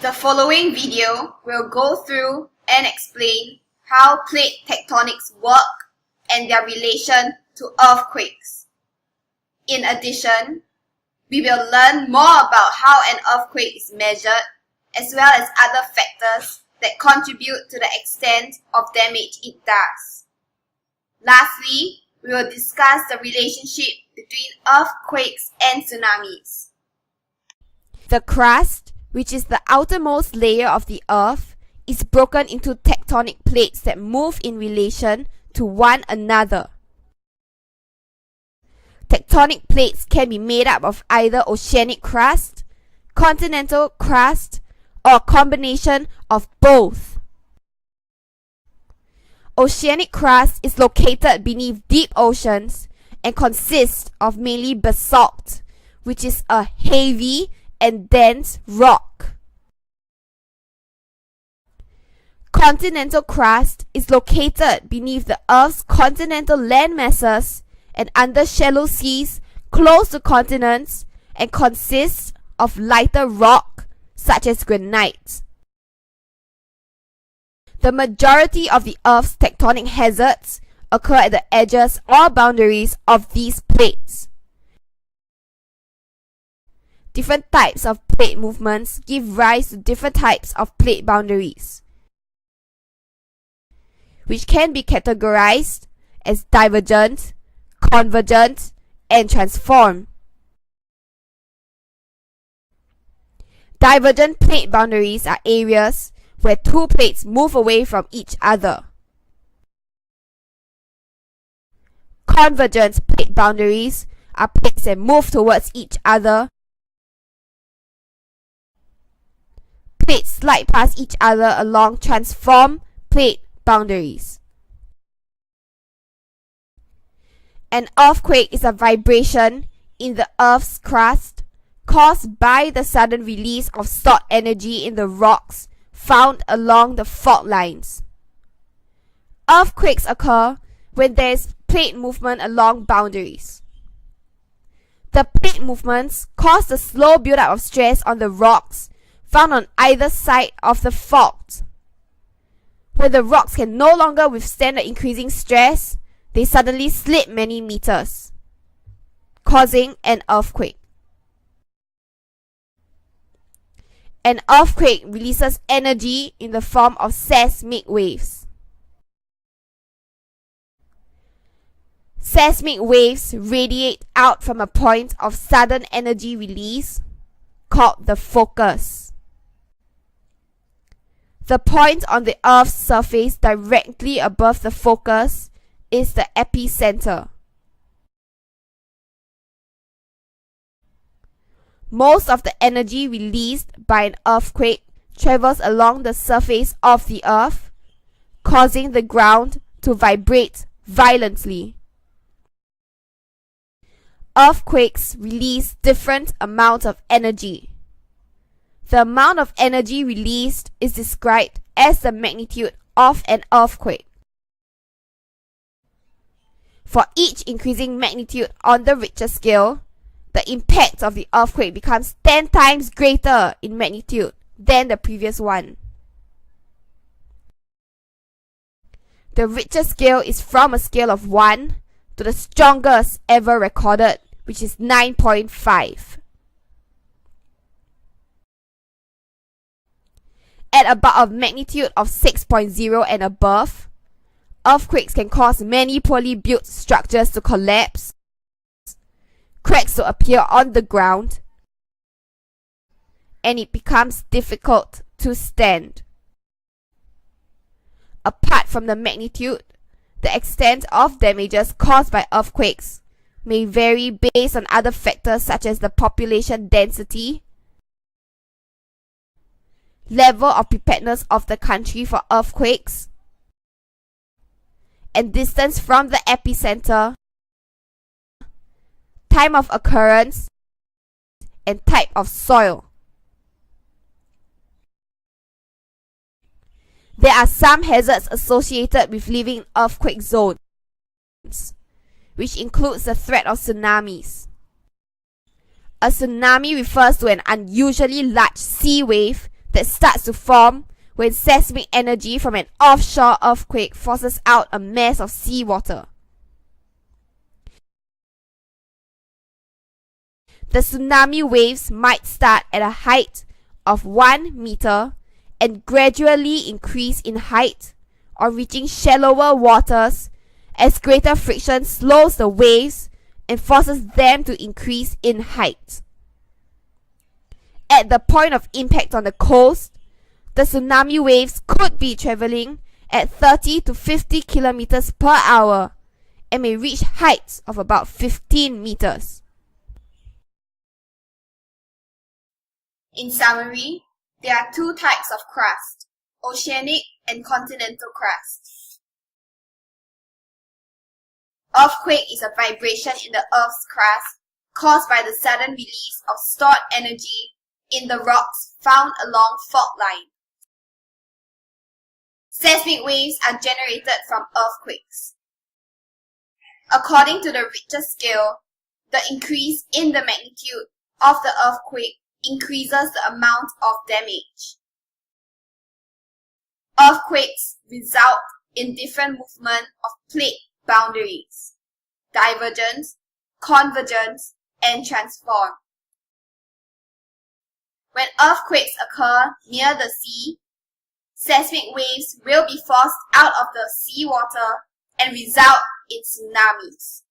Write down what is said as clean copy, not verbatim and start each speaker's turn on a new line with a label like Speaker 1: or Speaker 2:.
Speaker 1: The following video will go through and explain how plate tectonics work and their relation to earthquakes. In addition, we will learn more about how an earthquake is measured, as well as other factors that contribute to the extent of damage it does. Lastly, we will discuss the relationship between earthquakes and tsunamis.
Speaker 2: The crust, which is the outermost layer of the earth, is broken into tectonic plates that move in relation to one another. Tectonic plates can be made up of either oceanic crust, continental crust, or a combination of both. Oceanic crust is located beneath deep oceans and consists of mainly basalt, which is a heavy and dense rock. Continental crust is located beneath the Earth's continental land masses and under shallow seas close to continents and consists of lighter rock such as granite. The majority of the Earth's tectonic hazards occur at the edges or boundaries of these plates. Different types of plate movements give rise to different types of plate boundaries, which can be categorized as divergent, convergent, and transform. Divergent plate boundaries are areas where two plates move away from each other. Convergent plate boundaries are plates that move towards each other. Plates slide past each other along transform plate boundaries. An earthquake is a vibration in the Earth's crust caused by the sudden release of stored energy in the rocks found along the fault lines. Earthquakes occur when there is plate movement along boundaries. The plate movements cause the slow buildup of stress on the rocks found on either side of the fault. When the rocks can no longer withstand the increasing stress, they suddenly slip many meters, causing an earthquake. An earthquake releases energy in the form of seismic waves. Seismic waves radiate out from a point of sudden energy release called the focus. The point on the Earth's surface directly above the focus is the epicenter. Most of the energy released by an earthquake travels along the surface of the Earth, causing the ground to vibrate violently. Earthquakes release different amounts of energy. The amount of energy released is described as the magnitude of an earthquake. For each increasing magnitude on the Richter scale, the impact of the earthquake becomes 10 times greater in magnitude than the previous one. The Richter scale is from a scale of 1 to the strongest ever recorded, which is 9.5. At about a magnitude of 6.0 and above, earthquakes can cause many poorly built structures to collapse, cracks to appear on the ground, and it becomes difficult to stand. Apart from the magnitude, the extent of damages caused by earthquakes may vary based on other factors such as the population density, level of preparedness of the country for earthquakes, and distance from the epicenter, time of occurrence, and type of soil. There are some hazards associated with living in earthquake zones, which includes the threat of tsunamis. A tsunami refers to an unusually large sea wave that starts to form when seismic energy from an offshore earthquake forces out a mass of seawater. The tsunami waves might start at a height of 1 meter and gradually increase in height or reaching shallower waters as greater friction slows the waves and forces them to increase in height. At the point of impact on the coast, the tsunami waves could be traveling at 30 to 50 kilometers per hour and may reach heights of about 15 meters.
Speaker 1: In summary, there are two types of crust: oceanic and continental crust. Earthquake is a vibration in the Earth's crust caused by the sudden release of stored energy in the rocks found along fault lines. Seismic waves are generated from earthquakes. According to the Richter scale, the increase in the magnitude of the earthquake increases the amount of damage. Earthquakes result in different movement of plate boundaries: divergence, convergence, and transform. When earthquakes occur near the sea, seismic waves will be forced out of the seawater and result in tsunamis.